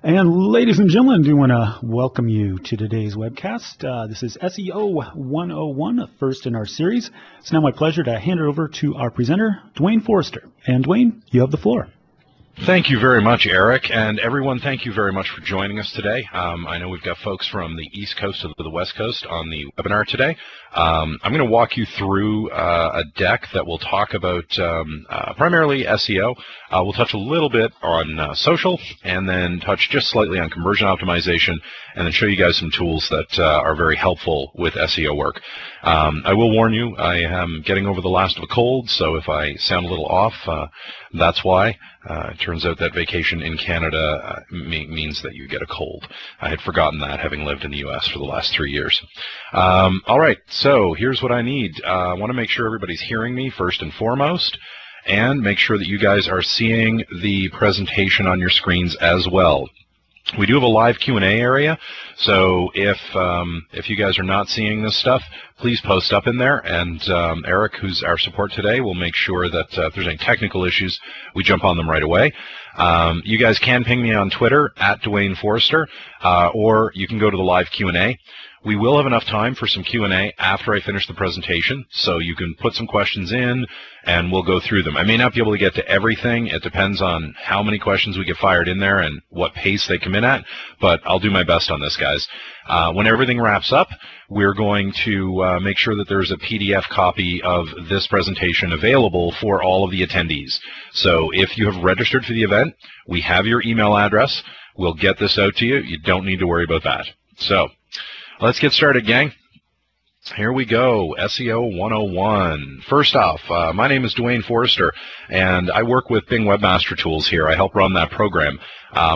And ladies and gentlemen, I do want to welcome you to today's webcast. This is SEO 101, first in our series. It's now my pleasure to hand it over to our presenter, Dwayne Forrester. And Dwayne, you have the floor. Thank you very much, Eric, and everyone, thank you very much for joining us today. I know we've got folks from the East Coast to the West Coast on the webinar today. I'm going to walk you through a deck that will talk about primarily SEO. We'll touch a little bit on social, and then touch just slightly on conversion optimization, and then show you guys some tools that are very helpful with SEO work. I will warn you, I am getting over the last of a cold, so if I sound a little off, that's why. It turns out that vacation in Canada means that you get a cold. I had forgotten that, having lived in the U.S. for the last 3 years. All right, so here's what I need. I want to make sure everybody's hearing me first and foremost, and make sure that you guys are seeing the presentation on your screens as well. We do have a live Q&A area, so if you guys are not seeing this stuff, please post up in there, and Eric, who's our support today, will make sure that if there's any technical issues, we jump on them right away. You guys can ping me on Twitter, @Dwayne Forrester, or you can go to the live Q&A. We will have enough time for some Q&A after I finish the presentation, so you can put some questions in, and we'll go through them. I may not be able to get to everything. It depends on how many questions we get fired in there and what pace they come in at, but I'll do my best on this, guys. When everything wraps up, we're going to make sure that there's a PDF copy of this presentation available for all of the attendees. So if you have registered for the event, we have your email address. We'll get this out to you. You don't need to worry about that. So let's get started, gang. Here we go, SEO 101. First off, my name is Dwayne Forrester, and I work with Bing Webmaster Tools here. I help run that program.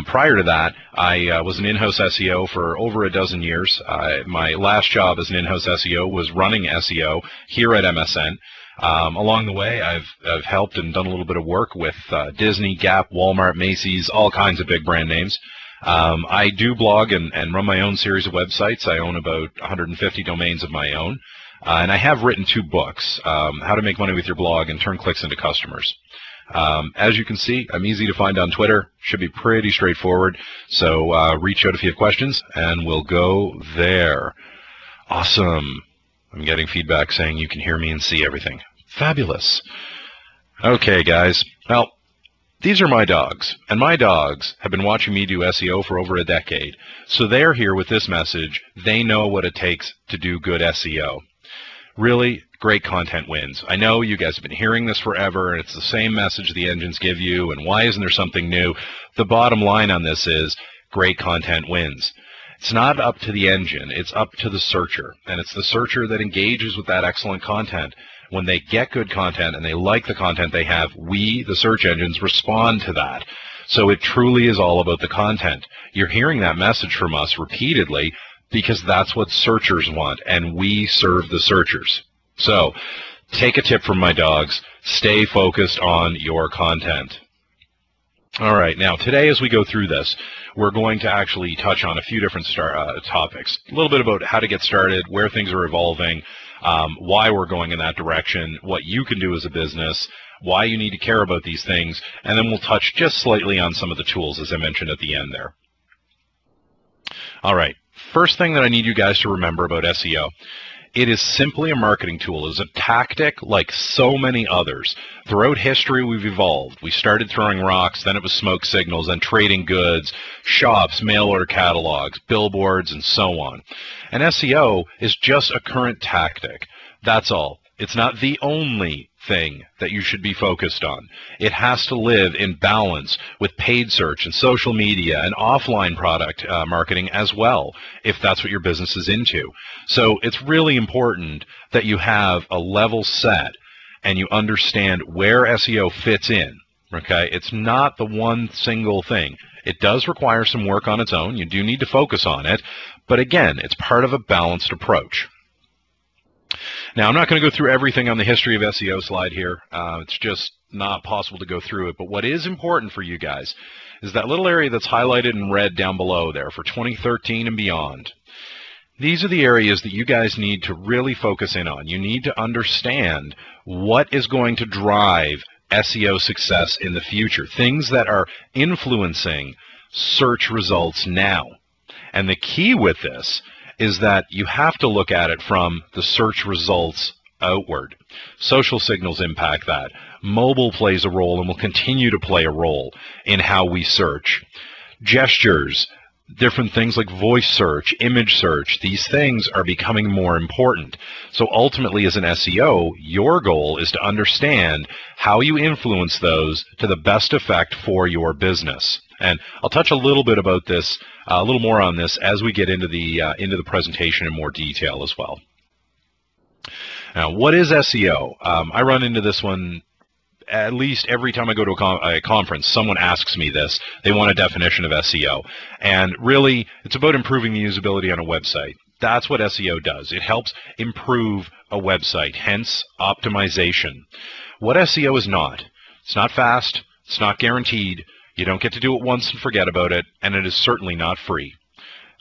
Prior to that, I was an in-house SEO for over a dozen years. My last job as an in-house SEO was running SEO here at MSN. Along the way, I've helped and done a little bit of work with Disney, Gap, Walmart, Macy's, all kinds of big brand names. I do blog and run my own series of websites. I own about 150 domains of my own. And I have written 2 books, How to Make Money with Your Blog and Turn Clicks into Customers. As you can see, I'm easy to find on Twitter. Should be pretty straightforward. So reach out if you have questions, and we'll go there. Awesome. I'm getting feedback saying you can hear me and see everything. Fabulous. Okay, guys. Well, these are my dogs, and my dogs have been watching me do SEO for over a decade. So they're here with this message. They know what it takes to do good SEO. Really, great content wins. I know you guys have been hearing this forever, and it's the same message the engines give you, and why isn't there something new? The bottom line on this is great content wins. It's not up to the engine, it's up to the searcher, and it's the searcher that engages with that excellent content. When they get good content and they like the content they have, we, the search engines, respond to that. So it truly is all about the content. You're hearing that message from us repeatedly because that's what searchers want, and we serve the searchers. So take a tip from my dogs. Stay focused on your content. All right, now today as we go through this, we're going to actually touch on a few different topics. A little bit about how to get started, where things are evolving, why we're going in that direction, what you can do as a business, why you need to care about these things, and then we'll touch just slightly on some of the tools, as I mentioned at the end there. All right, first thing that I need you guys to remember about SEO. It is simply a marketing tool. It is a tactic like so many others. Throughout history, we've evolved. We started throwing rocks, then it was smoke signals, then trading goods, shops, mail order catalogs, billboards, and so on. And SEO is just a current tactic. That's all. It's not the only thing that you should be focused on. It has to live in balance with paid search and social media and offline product marketing as well, if that's what your business is into. So it's really important that you have a level set and you understand where SEO fits in. Okay? It's not the one single thing. It does require some work on its own. You do need to focus on it. But again, it's part of a balanced approach. Now, I'm not going to go through everything on the history of SEO slide here. It's just not possible to go through it. But what is important for you guys is that little area that's highlighted in red down below there for 2013 and beyond. These are the areas that you guys need to really focus in on. You need to understand what is going to drive SEO success in the future, things that are influencing search results now. And the key with this is that you have to look at it from the search results outward. Social signals impact that. Mobile plays a role and will continue to play a role in how we search. Gestures, different things like voice search, image search, these things are becoming more important. So ultimately, as an SEO, your goal is to understand how you influence those to the best effect for your business. And I'll touch a little bit about this, a little more on this as we get into the presentation in more detail as well. Now, what is SEO? I run into this one at least every time I go to a conference. Someone asks me this. They want a definition of SEO. And really, it's about improving the usability on a website. That's what SEO does. It helps improve a website, hence optimization. What SEO is not. It's not fast. It's not guaranteed. You don't get to do it once and forget about it, and it is certainly not free.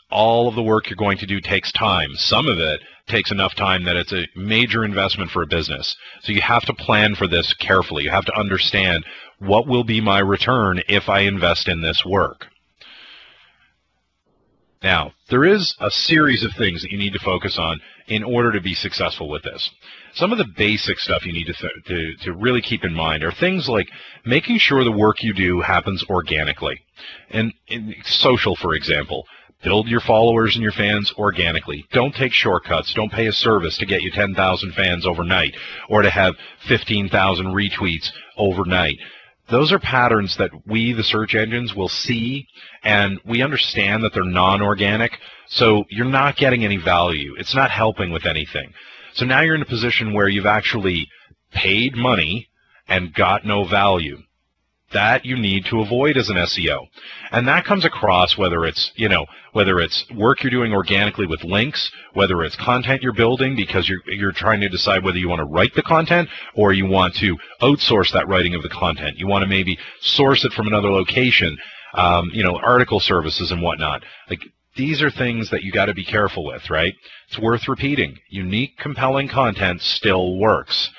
All of the work you're going to do takes time. Some of it takes enough time that it's a major investment for a business. So you have to plan for this carefully. You have to understand what will be my return if I invest in this work. Now, there is a series of things that you need to focus on in order to be successful with this. Some of the basic stuff you need to really keep in mind are things like making sure the work you do happens organically. And in social, for example, build your followers and your fans organically. Don't take shortcuts. Don't pay a service to get you 10,000 fans overnight or to have 15,000 retweets overnight. Those are patterns that we, the search engines, will see, and we understand that they're non-organic, so you're not getting any value. It's not helping with anything. So now you're in a position where you've actually paid money and got no value. That you need to avoid as an SEO. And that comes across whether it's work you're doing organically with links, whether it's content you're building because you're trying to decide whether you want to write the content or you want to outsource that writing of the content. You want to maybe source it from another location, article services and whatnot. Like, these are things that you got to be careful with, right? It's worth repeating. Unique, compelling content still works.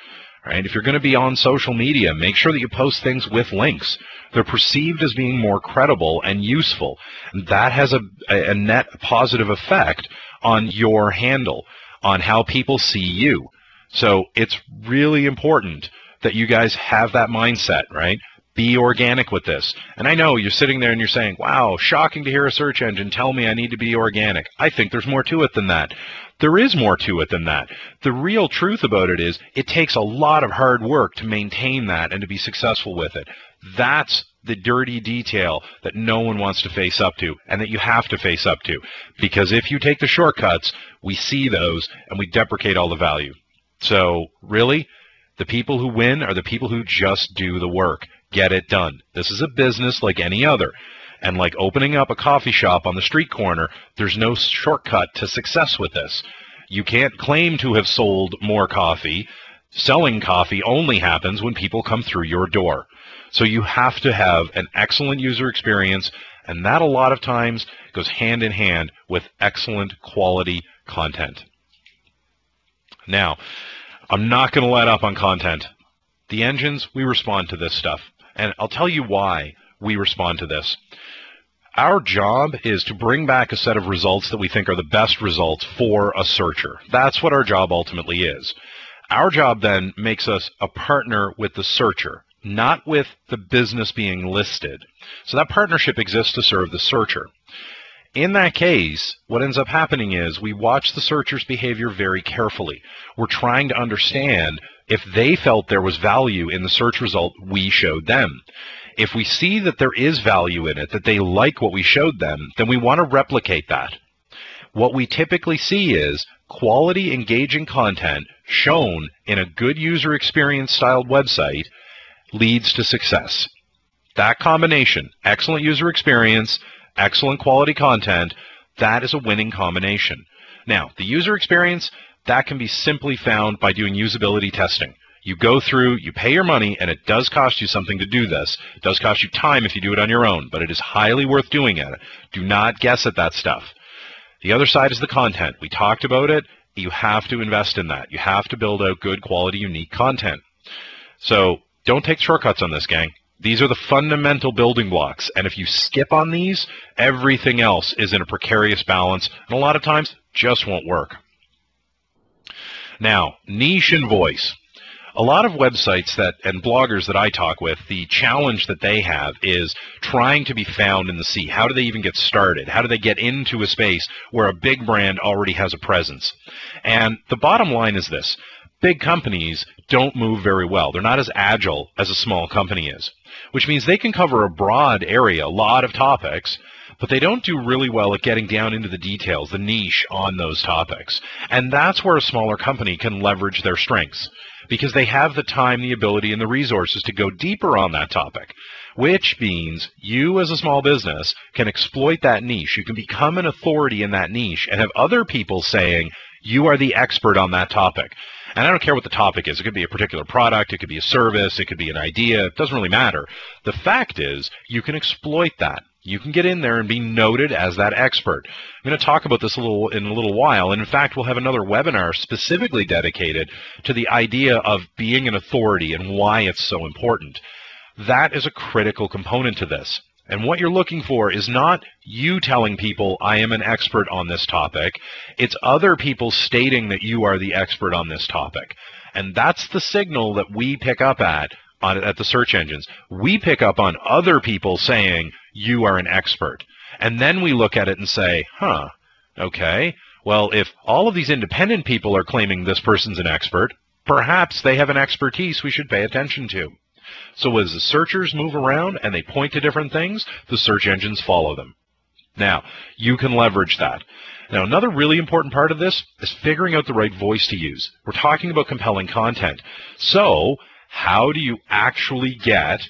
Right? If you're going to be on social media, make sure that you post things with links. They're perceived as being more credible and useful. And that has a net positive effect on your handle, on how people see you. So it's really important that you guys have that mindset, right? Be organic with this. And I know you're sitting there and you're saying, wow, shocking to hear a search engine tell me I need to be organic. I think there's more to it than that. There is more to it than that. The real truth about it is it takes a lot of hard work to maintain that and to be successful with it. That's the dirty detail that no one wants to face up to and that you have to face up to. Because if you take the shortcuts, we see those and we deprecate all the value. So really, the people who win are the people who just do the work. Get it done. This is a business like any other. And like opening up a coffee shop on the street corner, there's no shortcut to success with this. You can't claim to have sold more coffee. Selling coffee only happens when people come through your door. So you have to have an excellent user experience, and that a lot of times goes hand in hand with excellent quality content. Now, I'm not going to let up on content. The engines, we respond to this stuff. And I'll tell you why we respond to this. Our job is to bring back a set of results that we think are the best results for a searcher. That's what our job ultimately is. Our job then makes us a partner with the searcher, not with the business being listed. So that partnership exists to serve the searcher. In that case, what ends up happening is we watch the searcher's behavior very carefully. We're trying to understand if they felt there was value in the search result we showed them. If we see that there is value in it, that they like what we showed them, then we want to replicate that. What we typically see is quality, engaging content shown in a good user experience styled website leads to success. That combination, excellent user experience, excellent quality content, that is a winning combination. Now, the user experience, that can be simply found by doing usability testing. You go through, you pay your money, and it does cost you something to do this. It does cost you time if you do it on your own, but it is highly worth doing it. Do not guess at that stuff. The other side is the content. We talked about it. You have to invest in that. You have to build out good quality, unique content. So don't take shortcuts on this, gang. These are the fundamental building blocks, and if you skip on these, everything else is in a precarious balance, and a lot of times just won't work. Now, niche and voice. A lot of websites and bloggers that I talk with, the challenge that they have is trying to be found in the sea. How do they even get started? How do they get into a space where a big brand already has a presence? And the bottom line is this. Big companies don't move very well. They're not as agile as a small company is, which means they can cover a broad area, a lot of topics, but they don't do really well at getting down into the details, the niche on those topics. And that's where a smaller company can leverage their strengths, because they have the time, the ability, and the resources to go deeper on that topic, which means you as a small business can exploit that niche. You can become an authority in that niche and have other people saying, you are the expert on that topic. And I don't care what the topic is. It could be a particular product. It could be a service. It could be an idea. It doesn't really matter. The fact is, you can exploit that. You can get in there and be noted as that expert. I'm going to talk about this in a little while. And in fact, we'll have another webinar specifically dedicated to the idea of being an authority and why it's so important. That is a critical component to this. And what you're looking for is not you telling people, I am an expert on this topic. It's other people stating that you are the expert on this topic. And that's the signal that we pick up at the search engines. We pick up on other people saying, you are an expert. And then we look at it and say, okay, well, if all of these independent people are claiming this person's an expert, perhaps they have an expertise we should pay attention to. So as the searchers move around and they point to different things, the search engines follow them. Now, you can leverage that. Now, another really important part of this is figuring out the right voice to use. We're talking about compelling content. So, how do you actually get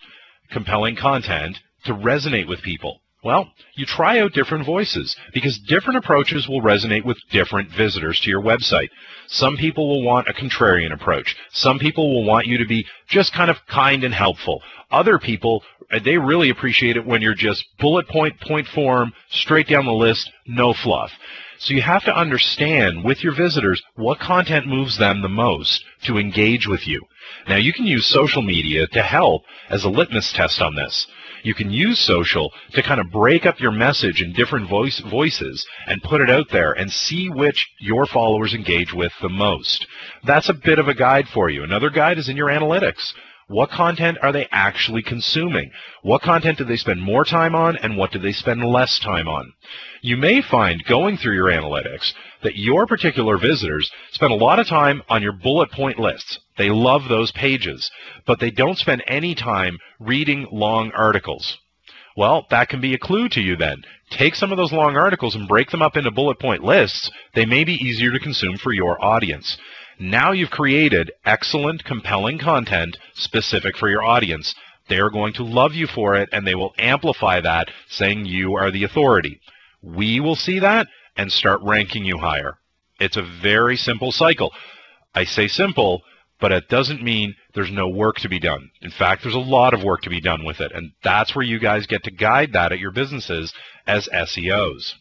compelling content to resonate with people? Well, you try out different voices, because different approaches will resonate with different visitors to your website. Some people will want a contrarian approach. Some people will want you to be just kind of kind and helpful. Other people, they really appreciate it when you're just bullet point form, straight down the list, no fluff. So you have to understand with your visitors what content moves them the most to engage with you. Now, you can use social media to help as a litmus test on this. You can use social to kind of break up your message in different voices and put it out there and see which your followers engage with the most. That's a bit of a guide for you. Another guide is in your analytics. What content are they actually consuming? What content do they spend more time on, and what do they spend less time on? You may find going through your analytics that your particular visitors spend a lot of time on your bullet point lists. They love those pages, but they don't spend any time reading long articles. Well, that can be a clue to you then. Take some of those long articles and break them up into bullet point lists. They may be easier to consume for your audience. Now you've created excellent, compelling content specific for your audience. They are going to love you for it, and they will amplify that, saying you are the authority. We will see that and start ranking you higher. It's a very simple cycle. I say simple, but it doesn't mean there's no work to be done. In fact, there's a lot of work to be done with it, and that's where you guys get to guide that at your businesses as SEOs.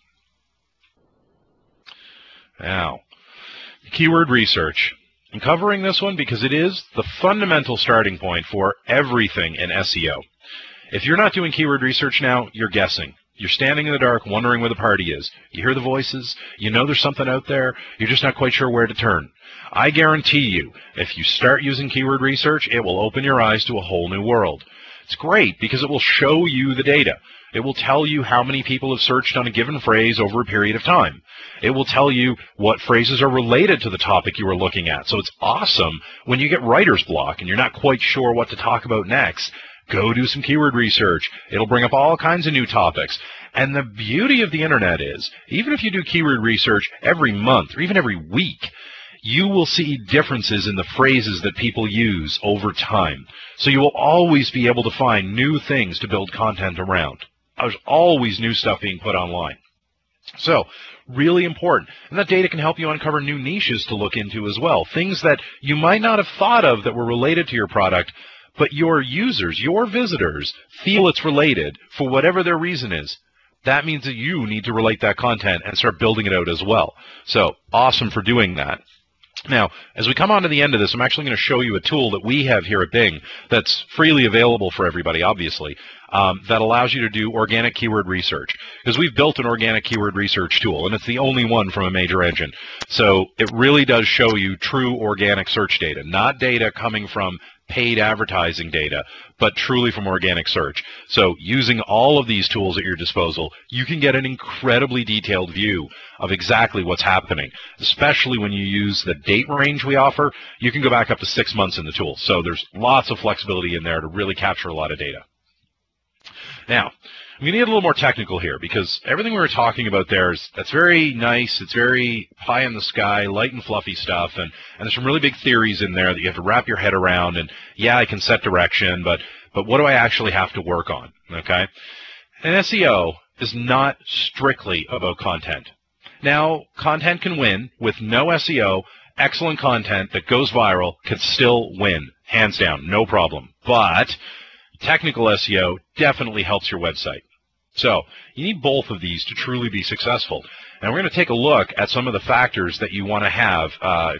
Now, keyword research. I'm covering this one because it is the fundamental starting point for everything in SEO. If you're not doing keyword research now, you're guessing. You're standing in the dark wondering where the party is. You hear the voices, you know there's something out there, you're just not quite sure where to turn. I guarantee you, if you start using keyword research, it will open your eyes to a whole new world. It's great because it will show you the data. It will tell you how many people have searched on a given phrase over a period of time. It will tell you what phrases are related to the topic you are looking at. So it's awesome when you get writer's block and you're not quite sure what to talk about next. Go do some keyword research. It'll bring up all kinds of new topics. And the beauty of the internet is, even if you do keyword research every month or even every week, you will see differences in the phrases that people use over time. So you will always be able to find new things to build content around. There's always new stuff being put online. So, really important. And that data can help you uncover new niches to look into as well. Things that you might not have thought of that were related to your product, but your users, your visitors, feel it's related for whatever their reason is. That means that you need to relate that content and start building it out as well. So, awesome for doing that. Now, as we come on to the end of this, I'm actually going to show you a tool that we have here at Bing that's freely available for everybody, obviously, that allows you to do organic keyword research. Because we've built an organic keyword research tool, and it's the only one from a major engine. So it really does show you true organic search data, not data coming from paid advertising data, but truly from organic search. So using all of these tools at your disposal, you can get an incredibly detailed view of exactly what's happening, especially when you use the date range we offer. You can go back up to 6 months in the tool. So there's lots of flexibility in there to really capture a lot of data. Now, I'm going to get a little more technical here because everything we were talking about there that's very nice. It's very pie in the sky, light and fluffy stuff, and there's some really big theories in there that you have to wrap your head around. And yeah, I can set direction, but what do I actually have to work on? Okay, and SEO is not strictly about content. Now, content can win. With no SEO, excellent content that goes viral can still win, hands down, no problem. But technical SEO definitely helps your website. So you need both of these to truly be successful. And we're going to take a look at some of the factors that you want to have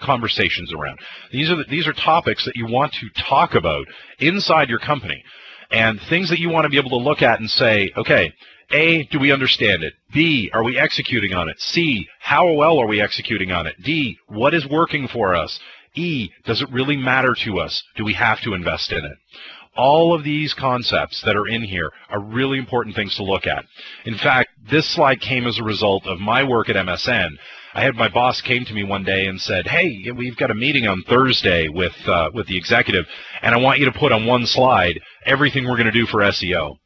conversations around. These are topics that you want to talk about inside your company, and things that you want to be able to look at and say, okay, A, do we understand it? B, are we executing on it? C, how well are we executing on it? D, what is working for us? E, does it really matter to us? Do we have to invest in it? All of these concepts that are in here are really important things to look at. In fact, this slide came as a result of my work at MSN. I had my boss came to me one day and said, hey, we've got a meeting on Thursday with the executive, and I want you to put on one slide everything we're going to do for SEO.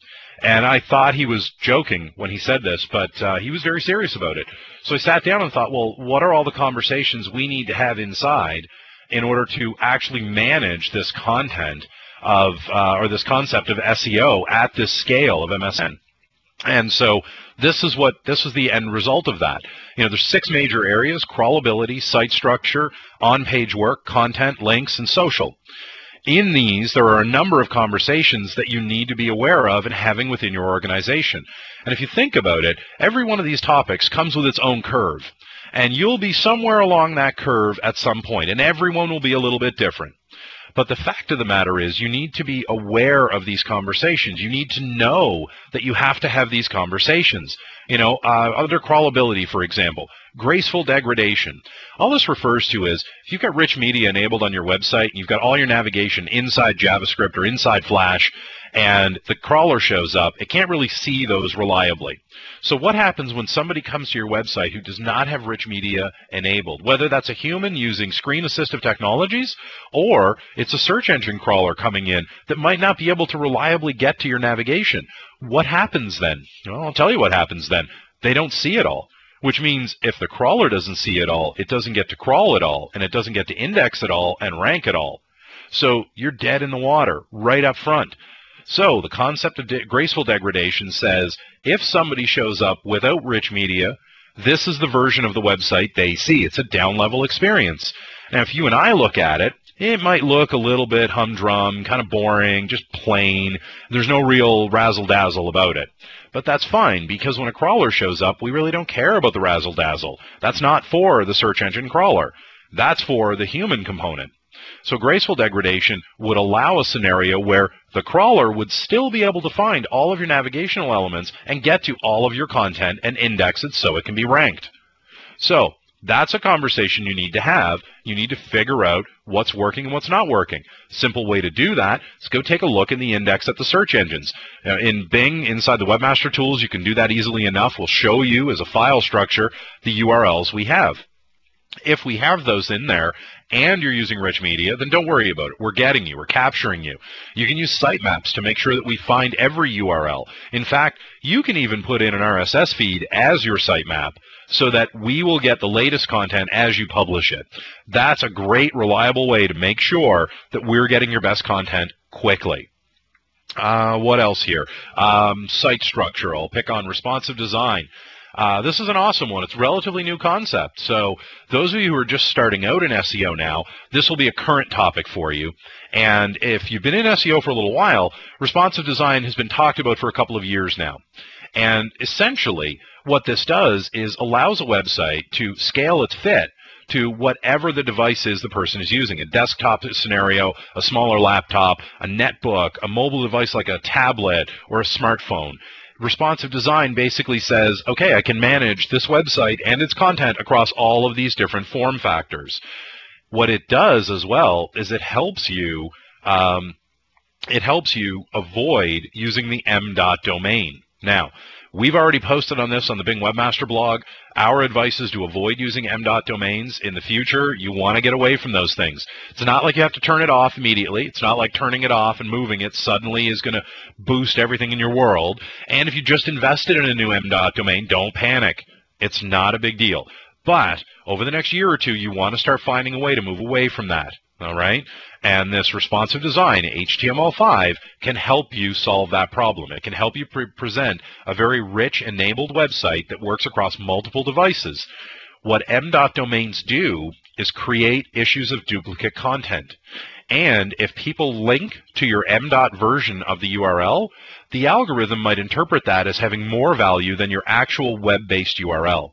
And I thought he was joking when he said this, but he was very serious about it. So I sat down and thought, well, what are all the conversations we need to have inside in order to actually manage this content of or this concept of SEO at this scale of MSN? And so this was the end result of that. You know, there's 6 major areas: crawlability, site structure, on-page work, content, links, and social. In these, there are a number of conversations that you need to be aware of and having within your organization. And if you think about it, every one of these topics comes with its own curve. And you'll be somewhere along that curve at some point, and everyone will be a little bit different. But the fact of the matter is you need to be aware of these conversations. You need to know that you have to have these conversations. You know, under crawlability, for example, graceful degradation. All this refers to is if you've got rich media enabled on your website, and you've got all your navigation inside JavaScript or inside Flash, and the crawler shows up, it can't really see those reliably. So what happens when somebody comes to your website who does not have rich media enabled? Whether that's a human using screen assistive technologies, or it's a search engine crawler coming in that might not be able to reliably get to your navigation. What happens then? Well, I'll tell you what happens then. They don't see it all. Which means if the crawler doesn't see it all, it doesn't get to crawl at all, and it doesn't get to index at all and rank at all. So you're dead in the water right up front. So the concept of graceful degradation says if somebody shows up without rich media, this is the version of the website they see. It's a down-level experience. Now, if you and I look at it, it might look a little bit humdrum, kind of boring, just plain. There's no real razzle-dazzle about it. But that's fine, because when a crawler shows up, we really don't care about the razzle-dazzle. That's not for the search engine crawler. That's for the human component. So graceful degradation would allow a scenario where the crawler would still be able to find all of your navigational elements and get to all of your content and index it so it can be ranked. So that's a conversation you need to have. You need to figure out what's working and what's not working. Simple way to do that is go take a look in the index at the search engines. In Bing, inside the Webmaster tools, you can do that easily enough. We'll show you as a file structure the URLs we have. If we have those in there and you're using rich media, then don't worry about it. We're getting you. We're capturing you. You can use sitemaps to make sure that we find every URL. In fact, you can even put in an RSS feed as your sitemap so that we will get the latest content as you publish it. That's a great, reliable way to make sure that we're getting your best content quickly. What else here? Site structure. I'll pick on responsive design. This is an awesome one. It's a relatively new concept. So those of you who are just starting out in SEO now, this will be a current topic for you. And if you've been in SEO for a little while, responsive design has been talked about for a couple of years now. And essentially what this does is allows a website to scale its fit to whatever the device is the person is using. A desktop scenario, a smaller laptop, a netbook, a mobile device like a tablet or a smartphone. Responsive design basically says, okay, I can manage this website and its content across all of these different form factors. What it does as well is it helps you avoid using the m.domain. Now, we've already posted on this on the Bing Webmaster blog. Our advice is to avoid using m.domains. In the future, you want to get away from those things. It's not like you have to turn it off immediately. It's not like turning it off and moving it suddenly is going to boost everything in your world. And if you just invested in a new m.domain, don't panic. It's not a big deal. But over the next year or two, you want to start finding a way to move away from that. All right? And this responsive design, HTML5, can help you solve that problem. It can help you present a very rich, enabled website that works across multiple devices. What m.domains do is create issues of duplicate content. And if people link to your m. version of the URL, the algorithm might interpret that as having more value than your actual web-based URL.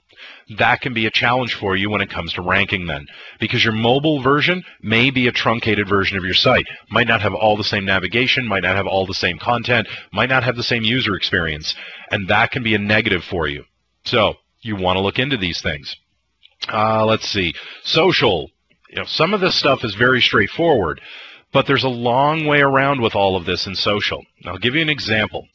That can be a challenge for you when it comes to ranking then, because your mobile version may be a truncated version of your site, might not have all the same navigation, might not have all the same content, might not have the same user experience, and that can be a negative for you. So you want to look into these things. Let's see. Social. Some of this stuff is very straightforward, but there's a long way around with all of this in social. I'll give you an example.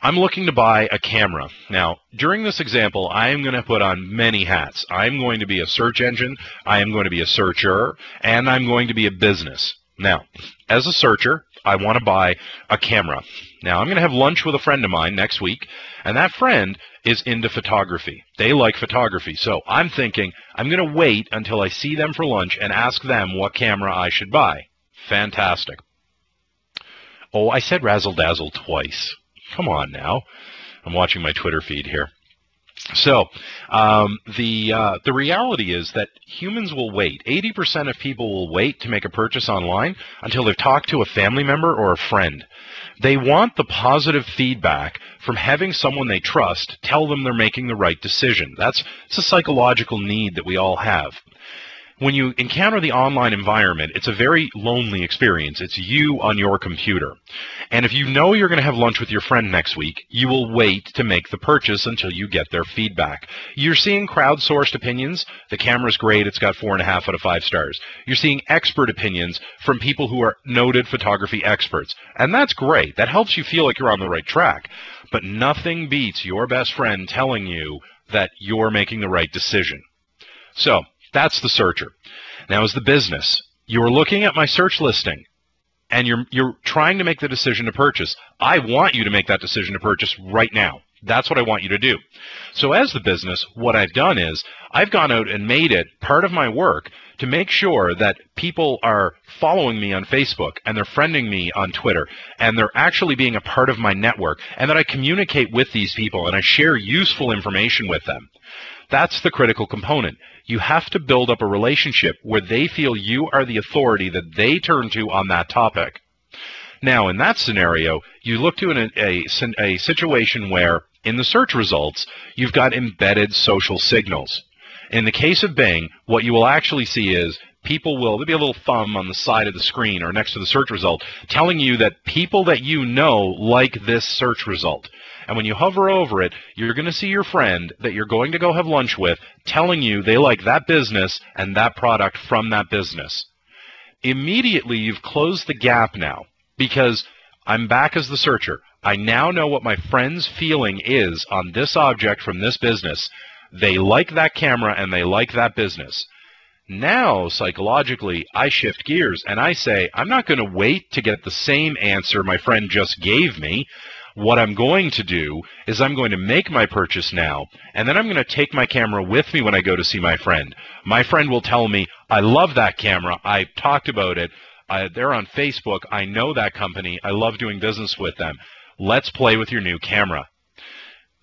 I'm looking to buy a camera. Now, during this example, I am going to put on many hats. I'm going to be a search engine, I am going to be a searcher, and I'm going to be a business. Now, as a searcher, I want to buy a camera. Now, I'm going to have lunch with a friend of mine next week, and that friend is into photography. They like photography, so I'm thinking I'm going to wait until I see them for lunch and ask them what camera I should buy. Fantastic. Oh, I said razzle-dazzle twice. Come on now. I'm watching my Twitter feed here. So the reality is that humans will wait. 80% of people will wait to make a purchase online until they've talked to a family member or a friend. They want the positive feedback from having someone they trust tell them they're making the right decision. It's a psychological need that we all have. When you encounter the online environment, it's a very lonely experience. It's you on your computer. And if you know you're going to have lunch with your friend next week, you will wait to make the purchase until you get their feedback. You're seeing crowdsourced opinions. The camera's great. It's got 4.5 out of 5 stars. You're seeing expert opinions from people who are noted photography experts. And that's great. That helps you feel like you're on the right track. But nothing beats your best friend telling you that you're making the right decision. So, that's the searcher. Now, as the business, you're looking at my search listing, and you're trying to make the decision to purchase. I want you to make that decision to purchase right now. That's what I want you to do. So as the business, what I've done is I've gone out and made it part of my work to make sure that people are following me on Facebook, and they're friending me on Twitter, and they're actually being a part of my network, and that I communicate with these people, and I share useful information with them. That's the critical component. You have to build up a relationship where they feel you are the authority that they turn to on that topic. Now, in that scenario, you look to a situation where, in the search results, you've got embedded social signals. In the case of Bing, what you will actually see is there'll be a little thumb on the side of the screen or next to the search result telling you that people that you know like this search result. And when you hover over it, you're going to see your friend that you're going to go have lunch with telling you they like that business and that product from that business. Immediately, you've closed the gap now because I'm back as the searcher. I now know what my friend's feeling is on this object from this business. They like that camera and they like that business. Now, psychologically, I shift gears and I say, I'm not going to wait to get the same answer my friend just gave me. What I'm going to do is I'm going to make my purchase now, and then I'm going to take my camera with me when I go to see my friend. My friend will tell me, I love that camera. I talked about it. They're on Facebook. I know that company. I love doing business with them. Let's play with your new camera.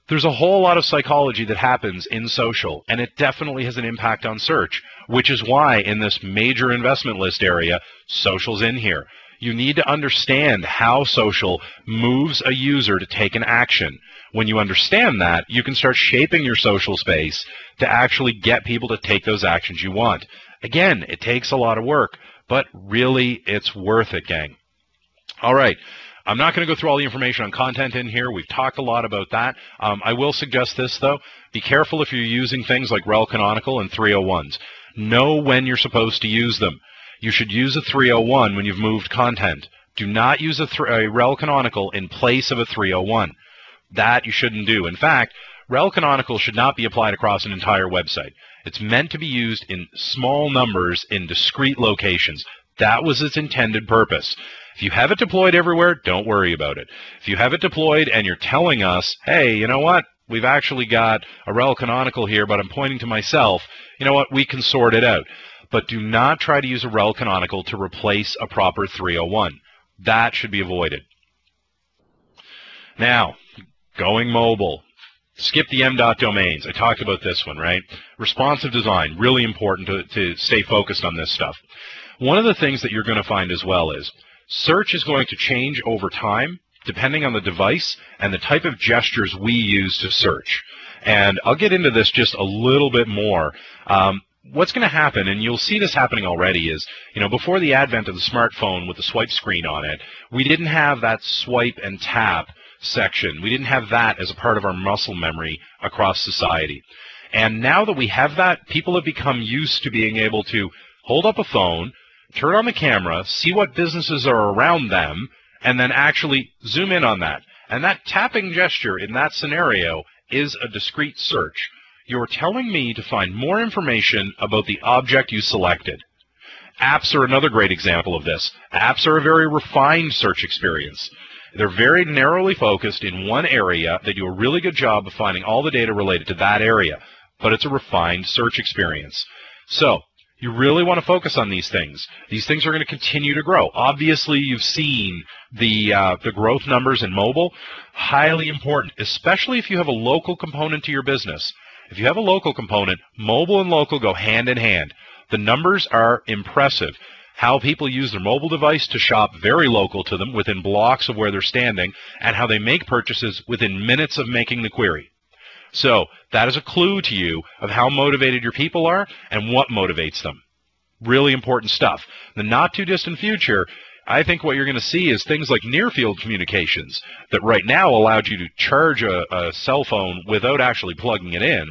There's a whole lot of psychology that happens in social, and it definitely has an impact on search, which is why in this major investment list area, social's in here. You need to understand how social moves a user to take an action. When you understand that, you can start shaping your social space to actually get people to take those actions you want. Again, it takes a lot of work, but really it's worth it, gang. All right. I'm not going to go through all the information on content in here. We've talked a lot about that. I will suggest this, though. Be careful if you're using things like rel canonical and 301s. Know when you're supposed to use them. You should use a 301 when you've moved content. Do not use a rel canonical in place of a 301. That you shouldn't do. In fact, rel canonical should not be applied across an entire website. It's meant to be used in small numbers in discrete locations. That was its intended purpose. If you have it deployed everywhere, don't worry about it. If you have it deployed and you're telling us, hey, you know what? We've actually got a rel canonical here, but I'm pointing to myself. You know what? We can sort it out. But do not try to use a rel canonical to replace a proper 301. That should be avoided. Now, going mobile. Skip the m.domains. I talked about this one, right? Responsive design, really important to stay focused on this stuff. One of the things that you're going to find as well is search is going to change over time depending on the device and the type of gestures we use to search. And I'll get into this just a little bit more. What's going to happen, and you'll see this happening already, is, before the advent of the smartphone with the swipe screen on it, we didn't have that swipe and tap section. We didn't have that as a part of our muscle memory across society. And now that we have that, people have become used to being able to hold up a phone, turn on the camera, see what businesses are around them, and then actually zoom in on that. And that tapping gesture in that scenario is a discrete search. You're telling me to find more information about the object you selected. Apps are another great example of this. Apps are a very refined search experience. They're very narrowly focused in one area. They do a really good job of finding all the data related to that area, but it's a refined search experience. So you really want to focus on these things. These things are going to continue to grow. Obviously, you've seen the growth numbers in mobile. Highly important, especially if you have a local component to your business. If you have a local component, mobile and local go hand in hand. The numbers are impressive. How people use their mobile device to shop very local to them within blocks of where they're standing, and how they make purchases within minutes of making the query. So that is a clue to you of how motivated your people are and what motivates them. Really important stuff. In the not too distant future, I think what you're going to see is things like near-field communications that right now allowed you to charge a cell phone without actually plugging it in.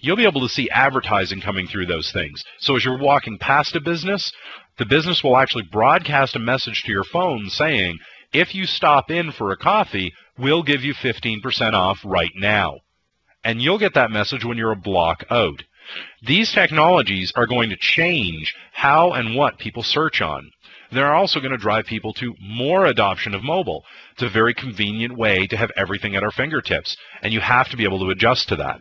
You'll be able to see advertising coming through those things. So as you're walking past a business, the business will actually broadcast a message to your phone saying, if you stop in for a coffee, we'll give you 15% off right now. And you'll get that message when you're a block out. These technologies are going to change how and what people search on. They're also going to drive people to more adoption of mobile. It's a very convenient way to have everything at our fingertips, and you have to be able to adjust to that.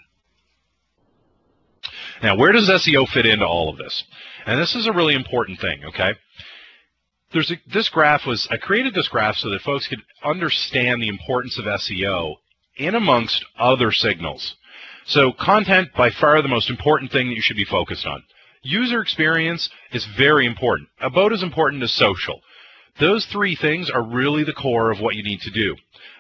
Now, where does SEO fit into all of this? And this is a really important thing, okay? I created this graph so that folks could understand the importance of SEO in amongst other signals. So content, by far the most important thing that you should be focused on. User experience is very important, about as important as social. Those three things are really the core of what you need to do.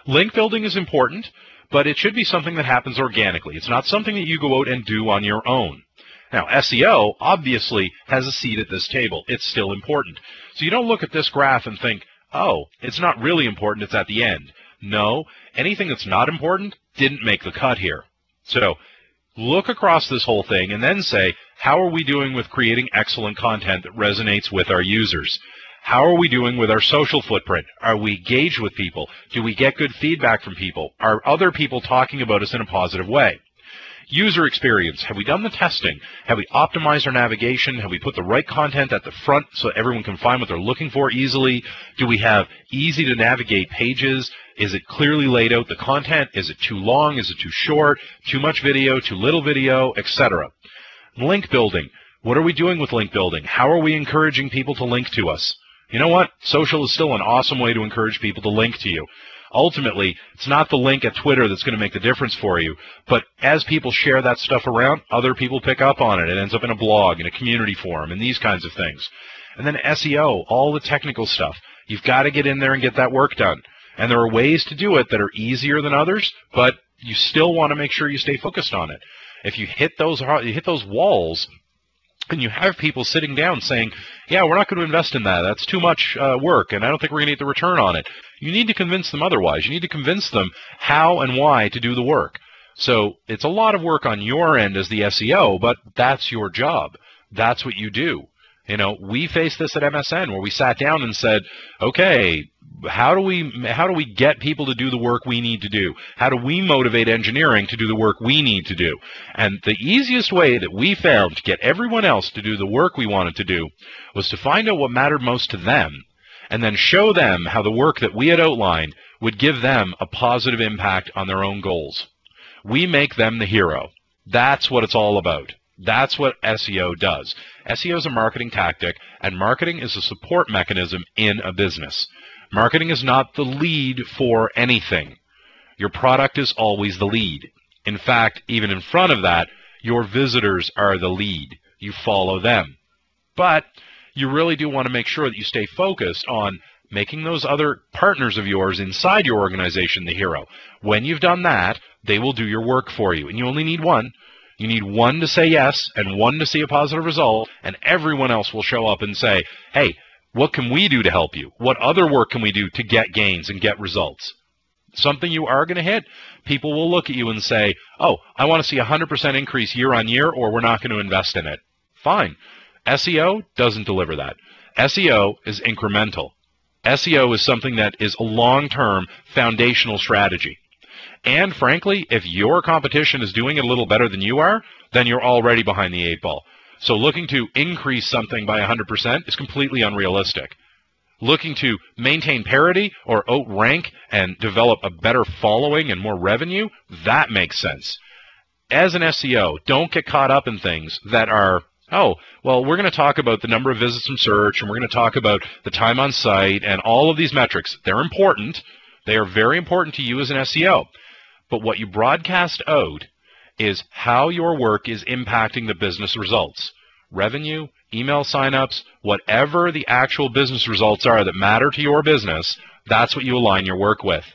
Link building is important, but it should be something that happens organically. It's not something that you go out and do on your own. Now, SEO obviously has a seat at this table. It's still important. So you don't look at this graph and think, oh, it's not really important, it's at the end. No, anything that's not important didn't make the cut here. So look across this whole thing and then say, how are we doing with creating excellent content that resonates with our users? How are we doing with our social footprint? Are we engaged with people? Do we get good feedback from people? Are other people talking about us in a positive way? User experience. Have we done the testing? Have we optimized our navigation? Have we put the right content at the front so everyone can find what they're looking for easily? Do we have easy to navigate pages? Is it clearly laid out, the content? Is it too long? Is it too short? Too much video? Too little video? Etc. Link building. What are we doing with link building? How are we encouraging people to link to us? You know what? Social is still an awesome way to encourage people to link to you. Ultimately, it's not the link at Twitter that's going to make the difference for you, but as people share that stuff around, other people pick up on it. It ends up in a blog, in a community forum, and these kinds of things. And then SEO, all the technical stuff. You've got to get in there and get that work done. And there are ways to do it that are easier than others, but you still want to make sure you stay focused on it. If you hit those walls, and you have people sitting down saying, yeah, we're not going to invest in that. That's too much work, and I don't think we're going to get the return on it. You need to convince them otherwise. You need to convince them how and why to do the work. So it's a lot of work on your end as the SEO, but that's your job. That's what you do. You know, we faced this at MSN where we sat down and said, okay, how do we get people to do the work we need to do? How do we motivate engineering to do the work we need to do? And the easiest way that we found to get everyone else to do the work we wanted to do was to find out what mattered most to them and then show them how the work that we had outlined would give them a positive impact on their own goals. We make them the hero. That's what it's all about. That's what SEO does. SEO is a marketing tactic, and marketing is a support mechanism in a business. Marketing is not the lead for anything. Your product is always the lead. In fact, even in front of that, your visitors are the lead. You follow them. But you really do want to make sure that you stay focused on making those other partners of yours inside your organization the hero. When you've done that, they will do your work for you, and you only need one. You need one to say yes and one to see a positive result, and everyone else will show up and say, hey, what can we do to help you? What other work can we do to get gains and get results? Something you are going to hit, people will look at you and say, oh, I want to see a 100% increase year on year, or we're not going to invest in it. Fine. SEO doesn't deliver that. SEO is incremental. SEO is something that is a long-term foundational strategy. And frankly, if your competition is doing it a little better than you are, then you're already behind the 8 ball. So looking to increase something by 100% is completely unrealistic. Looking to maintain parity or outrank and develop a better following and more revenue, that makes sense. As an SEO, don't get caught up in things that are, oh, well, we're going to talk about the number of visits from search, and we're going to talk about the time on site, and all of these metrics. They're important. They are very important to you as an SEO. But what you broadcast out is how your work is impacting the business results. Revenue, email signups, whatever the actual business results are that matter to your business, that's what you align your work with.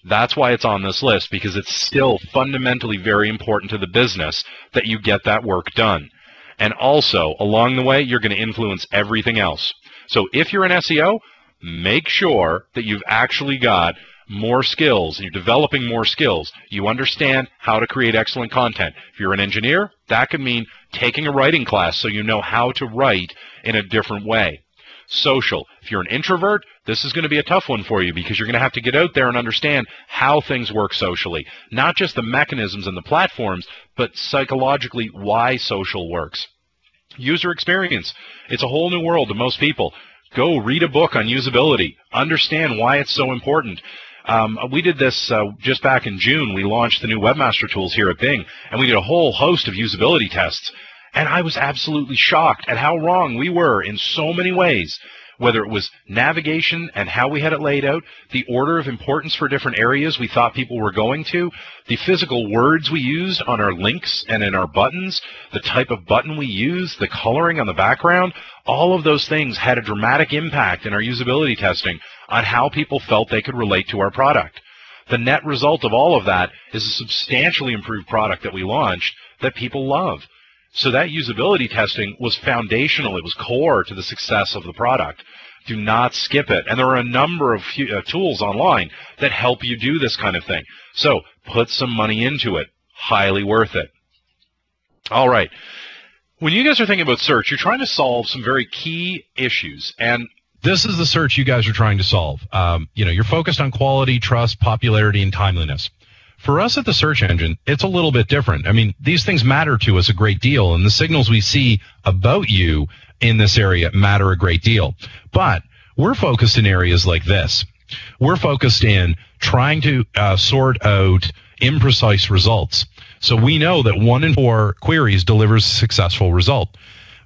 That's why it's on this list, because it's still fundamentally very important to the business that you get that work done. And also, along the way, you're going to influence everything else. So if you're an SEO, make sure that you've actually got more skills, and you're developing more skills. You understand how to create excellent content. If you're an engineer, that could mean taking a writing class so you know how to write in a different way. Social. If you're an introvert, this is going to be a tough one for you because you're going to have to get out there and understand how things work socially. Not just the mechanisms and the platforms, but psychologically why social works. User experience. It's a whole new world to most people. Go read a book on usability. Understand why it's so important. We did this just back in June. We launched the new Webmaster tools here at Bing, and we did a whole host of usability tests. And I was absolutely shocked at how wrong we were in so many ways, whether it was navigation and how we had it laid out, the order of importance for different areas we thought people were going to, the physical words we used on our links and in our buttons, the type of button we used, the coloring on the background. All of those things had a dramatic impact in our usability testing on how people felt they could relate to our product. The net result of all of that is a substantially improved product that we launched that people love. So that usability testing was foundational. It was core to the success of the product. Do not skip it. And there are a number of tools online that help you do this kind of thing. So put some money into it. Highly worth it. All right. When you guys are thinking about search, you're trying to solve some very key issues. And this is the search you guys are trying to solve. You're focused on quality, trust, popularity, and timeliness. For us at the search engine, it's a little bit different. I mean, these things matter to us a great deal, and the signals we see about you in this area matter a great deal. But we're focused in areas like this. We're focused in trying to sort out imprecise results. So we know that 1 in 4 queries delivers a successful result.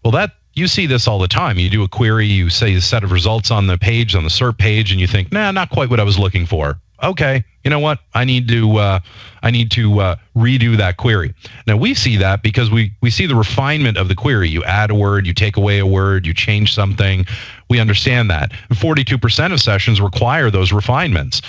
Well, you see this all the time. You do a query, you say a set of results on the page, on the SERP page, and you think, nah, not quite what I was looking for. okay, you know what? I need to redo that query. Now we see that because we see the refinement of the query. You add a word, you take away a word, you change something. We understand that. And 42% of sessions require those refinements.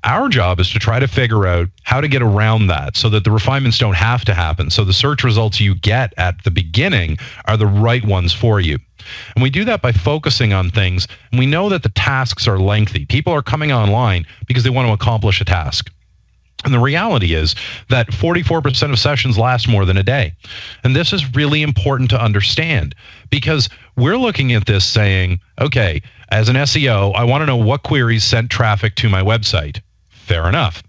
Our job is to try to figure out how to get around that so that the refinements don't have to happen. So the search results you get at the beginning are the right ones for you. And we do that by focusing on things. And we know that the tasks are lengthy. People are coming online because they want to accomplish a task. And the reality is that 44% of sessions last more than a day. And this is really important to understand because we're looking at this saying, okay, as an SEO, I want to know what queries sent traffic to my website. Fair enough.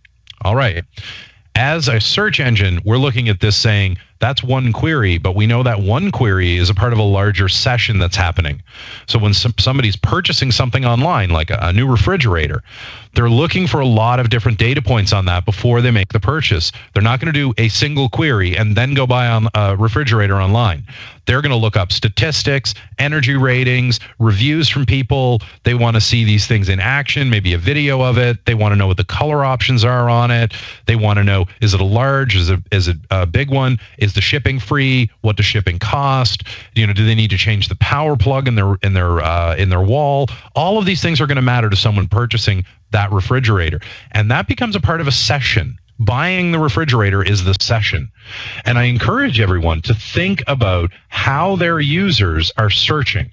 All right. As a search engine, we're looking at this saying that's one query, but we know that one query is a part of a larger session that's happening. So when somebody's purchasing something online, like a new refrigerator, they're looking for a lot of different data points on that before they make the purchase. They're not going to do a single query and then go buy on a refrigerator online. They're going to look up statistics, energy ratings, reviews from people. They want to see these things in action, maybe a video of it. They want to know what the color options are on it. They want to know, is it a large? Is it a big one? Is the shipping free? What does shipping cost? Do they need to change the power plug in their wall? All of these things are going to matter to someone purchasing that refrigerator. And that becomes a part of a session. Buying the refrigerator is the session. And I encourage everyone to think about how their users are searching.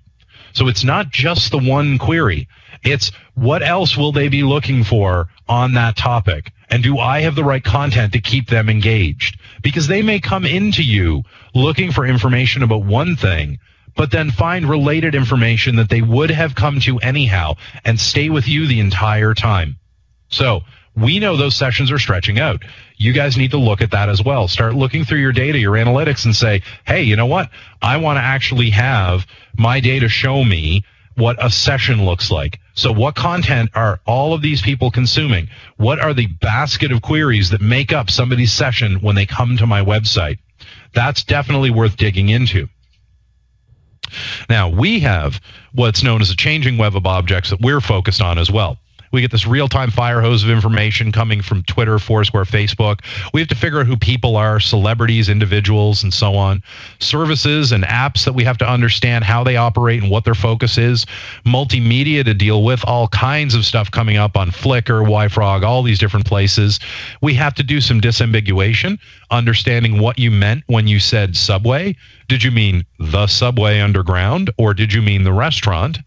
So it's not just the one query. It's what else will they be looking for on that topic? And do I have the right content to keep them engaged? Because they may come into you looking for information about one thing, but then find related information that they would have come to anyhow and stay with you the entire time. So we know those sessions are stretching out. You guys need to look at that as well. Start looking through your data, your analytics, and say, hey, you know what? I want to actually have my data show me what a session looks like. So what content are all of these people consuming? What are the basket of queries that make up somebody's session when they come to my website? That's definitely worth digging into. Now, we have what's known as a changing web of objects that we're focused on as well. We get this real-time fire hose of information coming from Twitter, Foursquare, Facebook. We have to figure out who people are, celebrities, individuals, and so on. Services and apps that we have to understand how they operate and what their focus is. Multimedia to deal with, all kinds of stuff coming up on Flickr, YFrog, all these different places. We have to do some disambiguation, understanding what you meant when you said subway. Did you mean the subway underground, or did you mean the restaurant?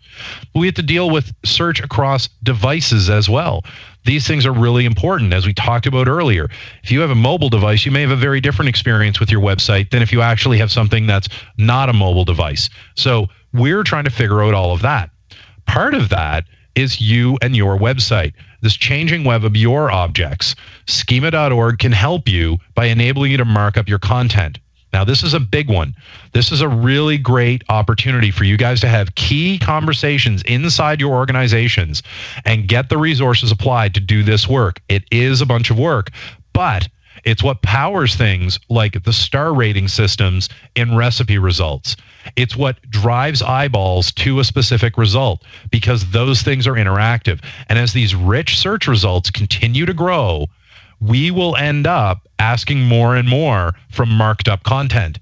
We have to deal with search across devices as well. These things are really important, as we talked about earlier. If you have a mobile device, you may have a very different experience with your website than if you actually have something that's not a mobile device. So we're trying to figure out all of that. Part of that is you and your website. This changing web of your objects. Schema.org can help you by enabling you to mark up your content. Now, this is a big one. This is a really great opportunity for you guys to have key conversations inside your organizations and get the resources applied to do this work. It is a bunch of work, but it's what powers things like the star rating systems in recipe results. It's what drives eyeballs to a specific result because those things are interactive. And as these rich search results continue to grow, we will end up asking more and more from marked up content.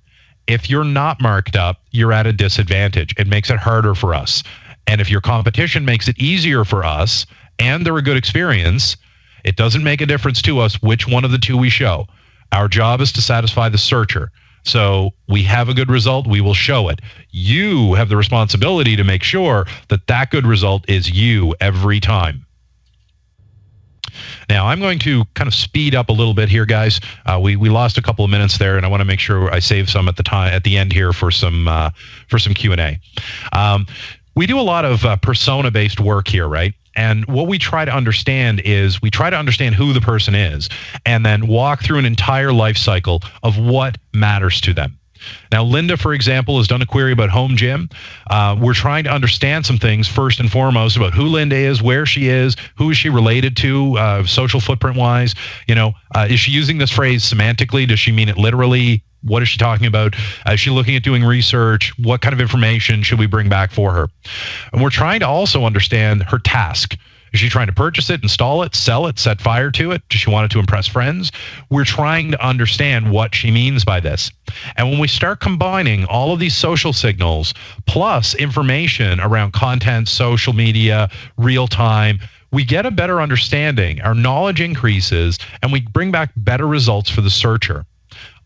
If you're not marked up, you're at a disadvantage. It makes it harder for us. And if your competition makes it easier for us and they're a good experience, it doesn't make a difference to us which one of the two we show. Our job is to satisfy the searcher. So we have a good result, we will show it. You have the responsibility to make sure that that good result is you every time. Now, I'm going to kind of speed up a little bit here, guys. We lost a couple of minutes there, and I want to make sure I save some at the end here for some Q&A. We do a lot of persona-based work here, right? And what we try to understand is we try to understand who the person is and then walk through an entire life cycle of what matters to them. Now, Linda, for example, has done a query about home gym. We're trying to understand some things first and foremost about who Linda is, where she is, who is she related to, social footprint-wise. Is she using this phrase semantically? Does she mean it literally? What is she talking about? Is she looking at doing research? What kind of information should we bring back for her? And we're trying to also understand her task. Is she trying to purchase it, install it, sell it, set fire to it? Does she want it to impress friends? We're trying to understand what she means by this. And when we start combining all of these social signals plus information around content, social media, real time, we get a better understanding. Our knowledge increases, and we bring back better results for the searcher.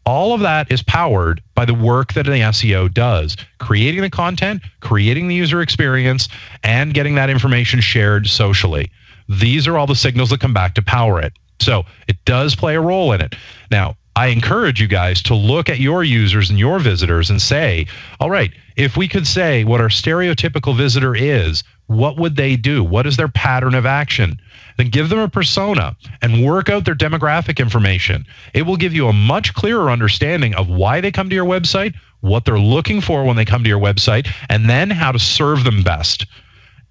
All of that is powered by the work that an SEO does, creating the content, creating the user experience, and getting that information shared socially. These are all the signals that come back to power it. So it does play a role in it. Now, I encourage you guys to look at your users and your visitors and say, all right, if we could say what our stereotypical visitor is, what would they do? What is their pattern of action? Then give them a persona and work out their demographic information. It will give you a much clearer understanding of why they come to your website, what they're looking for when they come to your website, and then how to serve them best.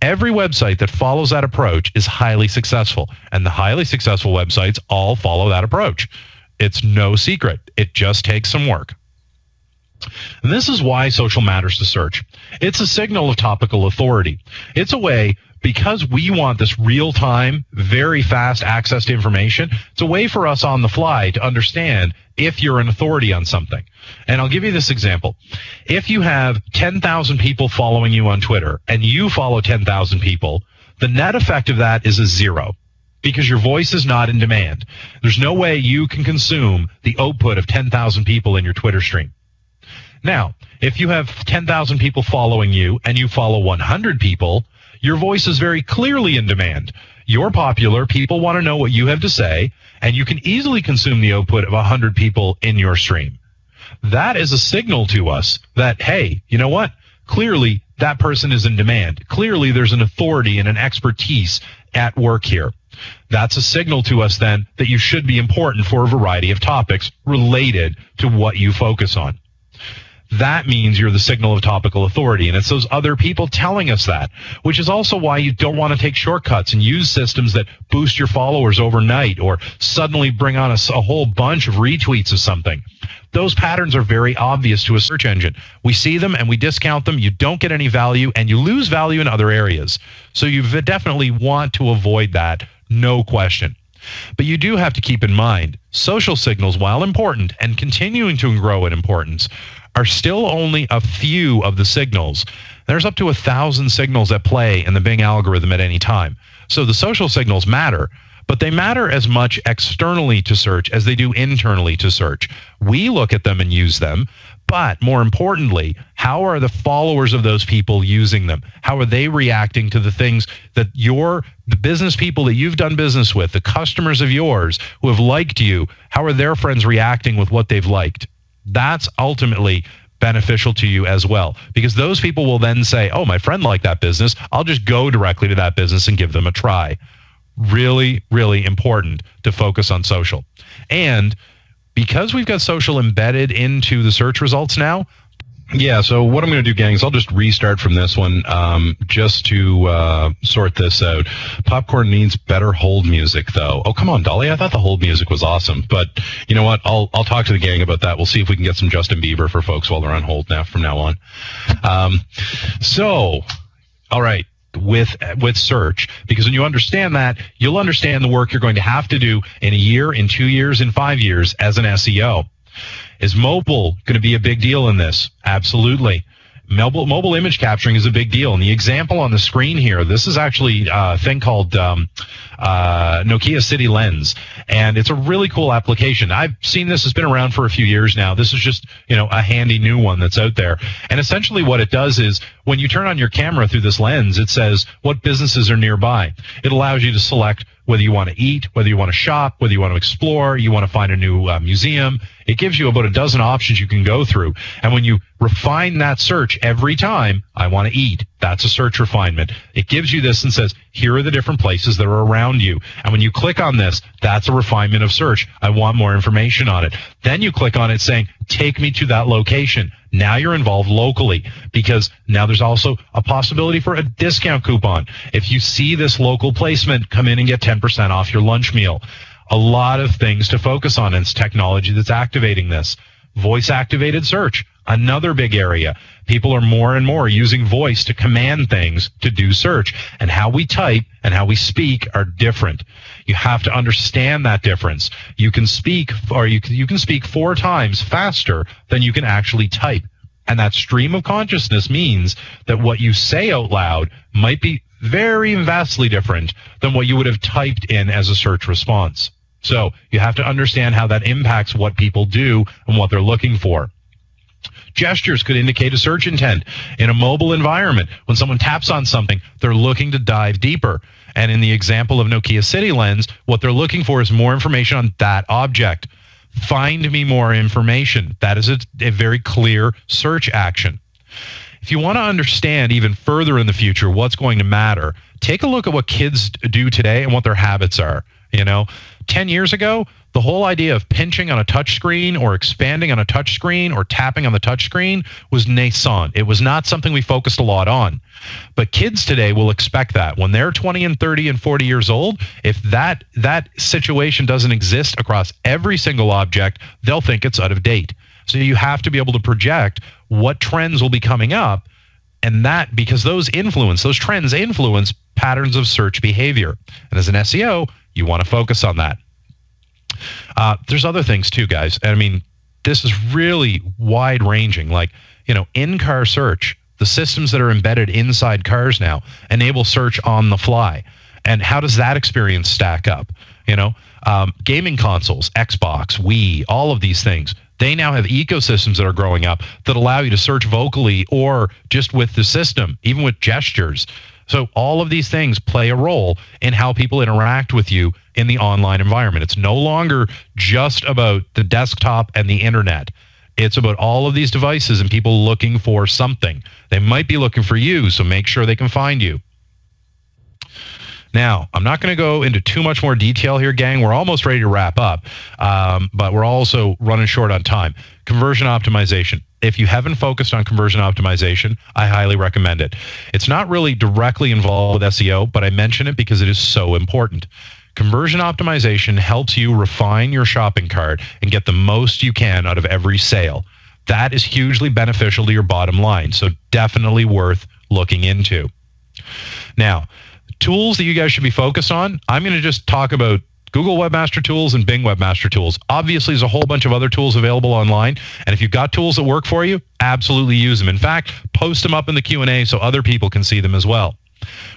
Every website that follows that approach is highly successful, and the highly successful websites all follow that approach. It's no secret. It just takes some work. And this is why social matters to search. It's a signal of topical authority. It's a way, because we want this real-time, very fast access to information, it's a way for us on the fly to understand if you're an authority on something. And I'll give you this example. If you have 10,000 people following you on Twitter and you follow 10,000 people, the net effect of that is a 0. Because your voice is not in demand. There's no way you can consume the output of 10,000 people in your Twitter stream. Now, if you have 10,000 people following you and you follow 100 people, your voice is very clearly in demand. You're popular, people want to know what you have to say, and you can easily consume the output of 100 people in your stream. That is a signal to us that, hey, you know what? Clearly, that person is in demand. Clearly, there's an authority and an expertise at work here. That's a signal to us then that you should be important for a variety of topics related to what you focus on. That means you're the signal of topical authority, and it's those other people telling us that, which is also why you don't want to take shortcuts and use systems that boost your followers overnight or suddenly bring on a whole bunch of retweets of something. Those patterns are very obvious to a search engine. We see them and we discount them. You don't get any value, and you lose value in other areas. So you definitely want to avoid that, no question. But you do have to keep in mind, social signals, while important and continuing to grow in importance, are still only a few of the signals. There's up to 1,000 signals at play in the Bing algorithm at any time. So the social signals matter, but they matter as much externally to search as they do internally to search. We look at them and use them, but more importantly, how are the followers of those people using them? How are they reacting to the things that the business people that you've done business with, the customers of yours who have liked you, how are their friends reacting with what they've liked? That's ultimately beneficial to you as well, because those people will then say, oh, my friend liked that business. I'll just go directly to that business and give them a try. Really, really important to focus on social. And because we've got social embedded into the search results now, yeah, so what I'm going to do, gang, is I'll just restart from this one just to sort this out. Popcorn needs better hold music, though. Oh, come on, Dolly. I thought the hold music was awesome. But you know what? I'll talk to the gang about that. We'll see if we can get some Justin Bieber for folks while they're on hold now from now on. So, all right. With search, because when you understand that, you'll understand the work you're going to have to do in a year, in 2 years, in 5 years as an SEO. Is mobile going to be a big deal in this? Absolutely. Mobile image capturing is a big deal. And the example on the screen here, this is actually a thing called Nokia City Lens. And it's a really cool application. I've seen this. It's been around for a few years now. This is just, a handy new one that's out there. And essentially what it does is when you turn on your camera through this lens, it says what businesses are nearby. It allows you to select whether you want to eat, whether you want to shop, whether you want to explore, you want to find a new museum. It gives you about a dozen options you can go through. And when you refine that search every time, I want to eat, that's a search refinement. It gives you this and says, here are the different places that are around you. And when you click on this, that's a refinement of search. I want more information on it. Then you click on it saying, take me to that location. Now you're involved locally, because now there's also a possibility for a discount coupon. If you see this local placement, come in and get 10% off your lunch meal. A lot of things to focus on, and it's technology that's activating this. Voice-activated search. Another big area. People are more and more using voice to command things to do search. And how we type and how we speak are different. You have to understand that difference. You can speak, or you can speak 4 times faster than you can actually type. And that stream of consciousness means that what you say out loud might be very vastly different than what you would have typed in as a search response. So you have to understand how that impacts what people do and what they're looking for. Gestures could indicate a search intent. In a mobile environment, when someone taps on something, they're looking to dive deeper. And in the example of Nokia City Lens, what they're looking for is more information on that object. Find me more information. That is a very clear search action. If you want to understand even further in the future what's going to matter, take a look at what kids do today and what their habits are. 10 years ago, the whole idea of pinching on a touch screen or expanding on a touch screen or tapping on the touch screen was nascent. It was not something we focused a lot on. But kids today will expect that. When they're 20 and 30 and 40 years old, if that situation doesn't exist across every single object, they'll think it's out of date. So you have to be able to project what trends will be coming up, and that because those trends influence patterns of search behavior. And as an SEO, you want to focus on that. There's other things too, guys. I mean, this is really wide ranging. Like, in-car search, the systems that are embedded inside cars now enable search on the fly. And how does that experience stack up? Gaming consoles, Xbox, Wii, all of these things, they now have ecosystems that are growing up that allow you to search vocally or just with the system, even with gestures. So all of these things play a role in how people interact with you in the online environment. It's no longer just about the desktop and the internet. It's about all of these devices and people looking for something. They might be looking for you, so make sure they can find you. Now, I'm not going to go into too much more detail here, gang. We're almost ready to wrap up, but we're also running short on time. Conversion optimization. If you haven't focused on conversion optimization, I highly recommend it. It's not really directly involved with SEO, but I mention it because it is so important. Conversion optimization helps you refine your shopping cart and get the most you can out of every sale. That is hugely beneficial to your bottom line, so definitely worth looking into. Now, tools that you guys should be focused on, I'm going to just talk about Google Webmaster Tools and Bing Webmaster Tools. Obviously, there's a whole bunch of other tools available online, and if you've got tools that work for you, absolutely use them. In fact, post them up in the Q&A so other people can see them as well.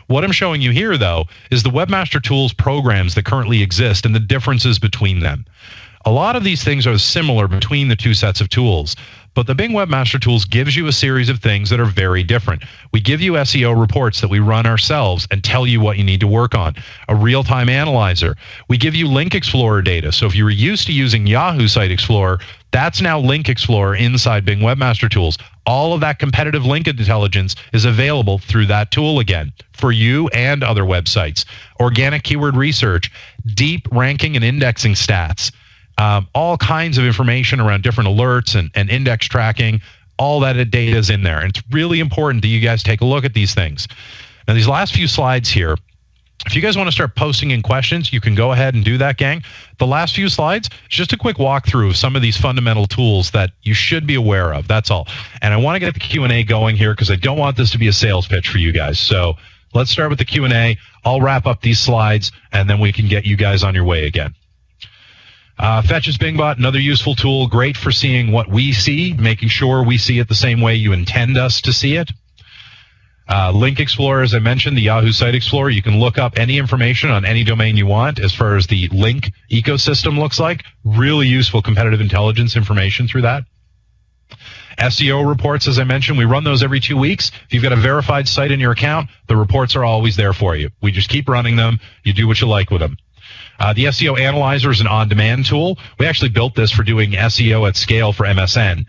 What I'm showing you here, though, is the Webmaster Tools programs that currently exist and the differences between them. A lot of these things are similar between the two sets of tools, but the Bing Webmaster Tools gives you a series of things that are very different. We give you SEO reports that we run ourselves and tell you what you need to work on. A real-time analyzer. We give you Link Explorer data. So if you were used to using Yahoo Site Explorer, that's now Link Explorer inside Bing Webmaster Tools. All of that competitive link intelligence is available through that tool again for you and other websites. Organic keyword research, deep ranking and indexing stats. All kinds of information around different alerts and index tracking, all that data is in there. And it's really important that you guys take a look at these things. Now, these last few slides here, if you guys want to start posting in questions, you can go ahead and do that, gang. The last few slides, just a quick walkthrough of some of these fundamental tools that you should be aware of. That's all. And I want to get the Q&A going here because I don't want this to be a sales pitch for you guys. So let's start with the Q&A. I'll wrap up these slides, and then we can get you guys on your way again. Fetch's BingBot, another useful tool, great for seeing what we see, making sure we see it the same way you intend us to see it. Link Explorer, as I mentioned, the Yahoo Site Explorer, you can look up any information on any domain you want as far as the link ecosystem looks like. Really useful competitive intelligence information through that. SEO reports, as I mentioned, we run those every 2 weeks. If you've got a verified site in your account, the reports are always there for you. We just keep running them. You do what you like with them. The SEO Analyzer is an on-demand tool. We actually built this for doing SEO at scale for MSN.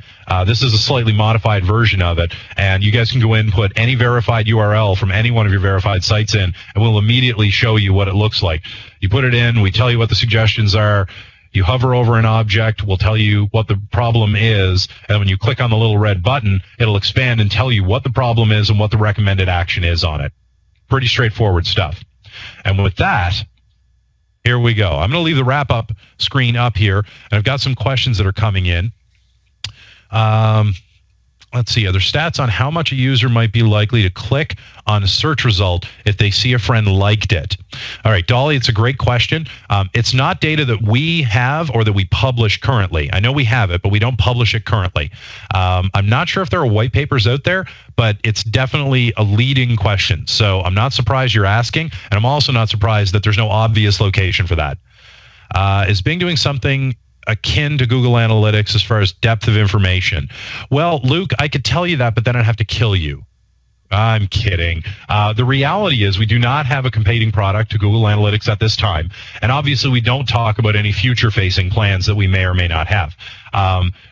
This is a slightly modified version of it, and you guys can go in and put any verified URL from any one of your verified sites in, and we'll immediately show you what it looks like. You put it in, we tell you what the suggestions are. You hover over an object, we'll tell you what the problem is, and when you click on the little red button, it'll expand and tell you what the problem is and what the recommended action is on it. Pretty straightforward stuff. And with that, here we go. I'm going to leave the wrap-up screen up here, and I've got some questions that are coming in. Let's see, are there stats on how much a user might be likely to click on a search result if they see a friend liked it? All right, Dolly, it's a great question. It's not data that we have or that we publish currently. I know we have it, but we don't publish it currently. I'm not sure if there are white papers out there, but it's definitely a leading question. So I'm not surprised you're asking, and I'm also not surprised that there's no obvious location for that. Is Bing doing something akin to Google Analytics as far as depth of information? Well, Luke, I could tell you that, but then I'd have to kill you. I'm kidding. The reality is we do not have a competing product to Google Analytics at this time. And obviously we don't talk about any future-facing plans that we may or may not have.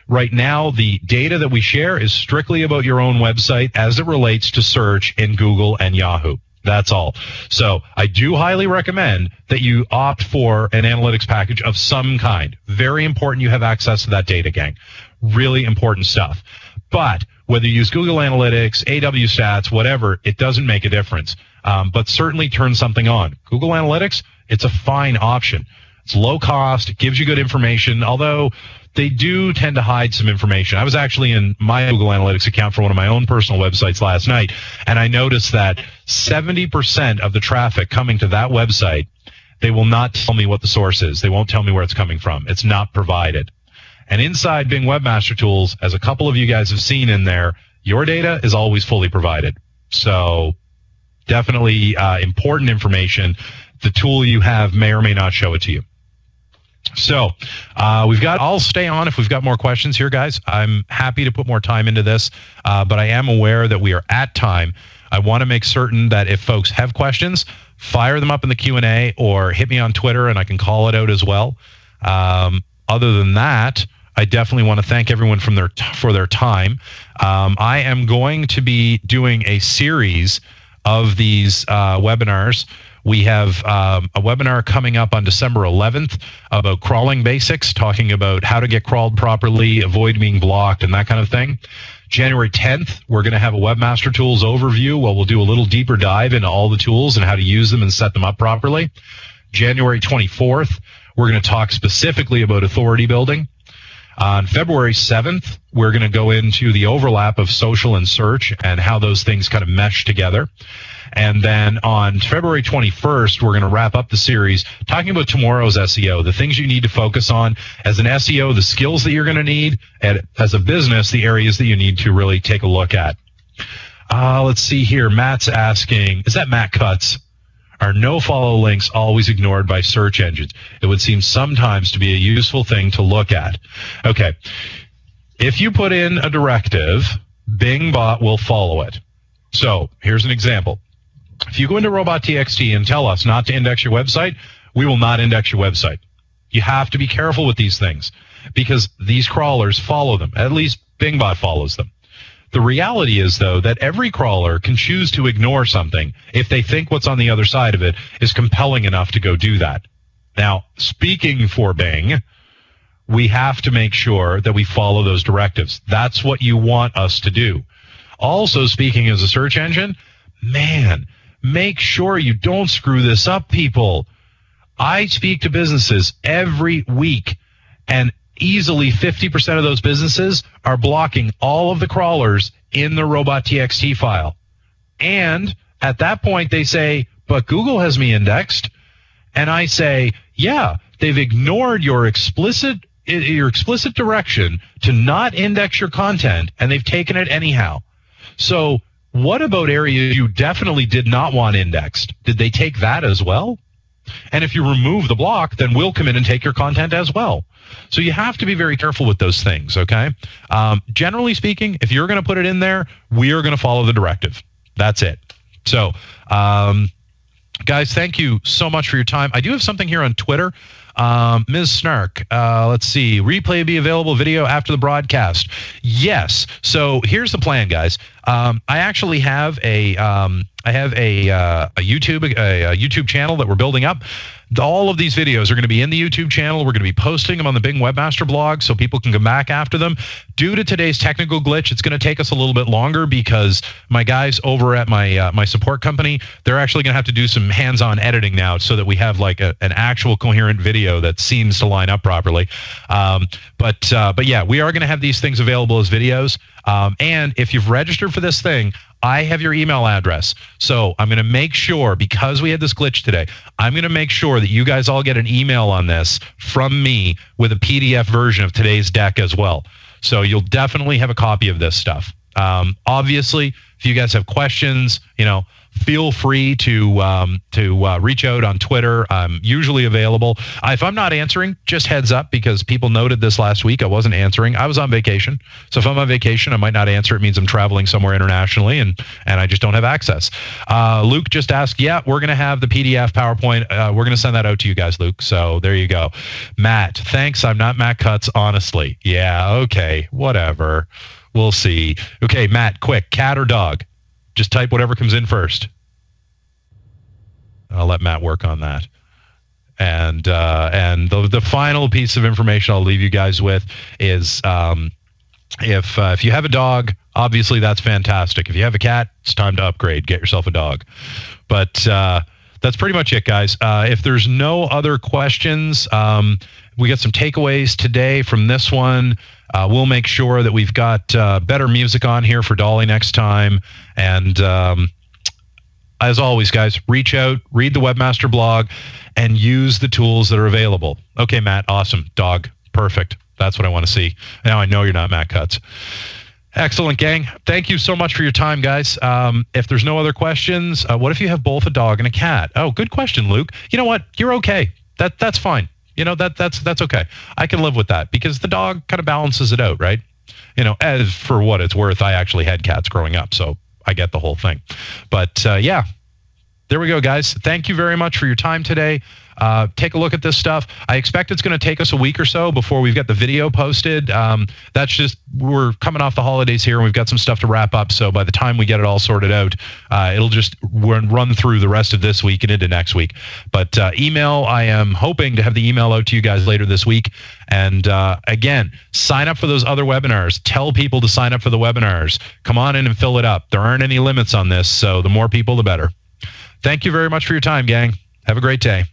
Right now, the data that we share is strictly about your own website as it relates to search in Google and Yahoo. That's all. So I do highly recommend that you opt for an analytics package of some kind. Very important you have access to that data, gang. Really important stuff. But whether you use Google Analytics, AW Stats, whatever, it doesn't make a difference. But certainly turn something on. Google Analytics, it's a fine option. It's low cost. It gives you good information, although they do tend to hide some information. I was actually in my Google Analytics account for one of my own personal websites last night, and I noticed that 70% of the traffic coming to that website, they will not tell me what the source is. They won't tell me where it's coming from. It's not provided. And inside Bing Webmaster Tools, as a couple of you guys have seen in there, your data is always fully provided. So definitely important information. The tool you have may or may not show it to you. So I'll stay on if we've got more questions here, guys. I'm happy to put more time into this, but I am aware that we are at time. I want to make certain that if folks have questions, fire them up in the Q&A or hit me on Twitter and I can call it out as well. Other than that, I definitely want to thank everyone for their time. I am going to be doing a series of these webinars. We have a webinar coming up on December 11th about crawling basics, talking about how to get crawled properly, avoid being blocked, and that kind of thing. January 10th, we're going to have a Webmaster Tools overview where we'll do a little deeper dive into all the tools and how to use them and set them up properly. January 24th, we're going to talk specifically about authority building. On February 7th, we're going to go into the overlap of social and search and how those things kind of mesh together. And then on February 21st, we're going to wrap up the series talking about tomorrow's SEO, the things you need to focus on as an SEO, the skills that you're going to need, and as a business, the areas that you need to really take a look at. Let's see here. Matt's asking, is that Matt Cutts? Are no-follow links always ignored by search engines? It would seem sometimes to be a useful thing to look at. Okay. If you put in a directive, Bing bot will follow it. So here's an example. If you go into robot.txt and tell us not to index your website, we will not index your website. You have to be careful with these things because these crawlers follow them. At least BingBot follows them. The reality is, though, that every crawler can choose to ignore something if they think what's on the other side of it is compelling enough to go do that. Now, speaking for Bing, we have to make sure that we follow those directives. That's what you want us to do. Also, speaking as a search engine, man, make sure you don't screw this up, people. I speak to businesses every week, and easily 50% of those businesses are blocking all of the crawlers in the robot.txt file. And at that point, they say, but Google has me indexed. And I say, yeah, they've ignored your explicit direction to not index your content, and they've taken it anyhow. So what about areas you definitely did not want indexed? Did they take that as well? And if you remove the block, then we'll come in and take your content as well. So you have to be very careful with those things, okay? Generally speaking, if you're going to put it in there, we are going to follow the directive. That's it. So, guys, thank you so much for your time. I do have something here on Twitter. Ms. Snark, let's see. Replay be available video after the broadcast. Yes. So here's the plan, guys. I actually have a YouTube channel that we're building up. All of these videos are going to be in the YouTube channel. We're going to be posting them on the Bing Webmaster blog so people can come back after them. Due to today's technical glitch, it's going to take us a little bit longer because my guys over at my support company, they're actually going to have to do some hands-on editing now so that we have like an actual coherent video that seems to line up properly. But yeah, we are going to have these things available as videos. And if you've registered for this thing, I have your email address. So I'm going to make sure, because we had this glitch today, I'm going to make sure that you guys all get an email on this from me with a PDF version of today's deck as well. So you'll definitely have a copy of this stuff. Obviously, if you guys have questions, feel free to reach out on Twitter. I'm usually available. If I'm not answering, just heads up, because people noted this last week. I wasn't answering. I was on vacation. So if I'm on vacation, I might not answer. It means I'm traveling somewhere internationally and I just don't have access. Luke just asked, yeah, we're going to have the PDF PowerPoint. We're going to send that out to you guys, Luke. So there you go. Matt, thanks. I'm not Matt Cutts, honestly. Yeah, okay, whatever. We'll see. Okay, Matt, quick, cat or dog? Just type whatever comes in first. I'll let Matt work on that. And the final piece of information I'll leave you guys with is if you have a dog, obviously that's fantastic. If you have a cat, it's time to upgrade. Get yourself a dog. But that's pretty much it, guys. If there's no other questions, we got some takeaways today from this one. We'll make sure that we've got better music on here for Dolly next time. And as always, guys, reach out, read the Webmaster blog, and use the tools that are available. Okay, Matt, awesome. Dog, perfect. That's what I want to see. Now I know you're not Matt Cutts. Excellent, gang. Thank you so much for your time, guys. If there's no other questions, what if you have both a dog and a cat? Oh, good question, Luke. You know what? You're okay. That's fine. That's okay. I can live with that because the dog kind of balances it out, right? As for what it's worth, I actually had cats growing up, so I get the whole thing. But yeah, there we go, guys. Thank you very much for your time today. Take a look at this stuff. I expect it's going to take us a week or so before we've got the video posted. That's just, we're coming off the holidays here and we've got some stuff to wrap up. So by the time we get it all sorted out, it'll just run through the rest of this week and into next week. But email, I am hoping to have the email out to you guys later this week. And again, sign up for those other webinars. Tell people to sign up for the webinars. Come on in and fill it up. There aren't any limits on this, so the more people, the better. Thank you very much for your time, gang. Have a great day.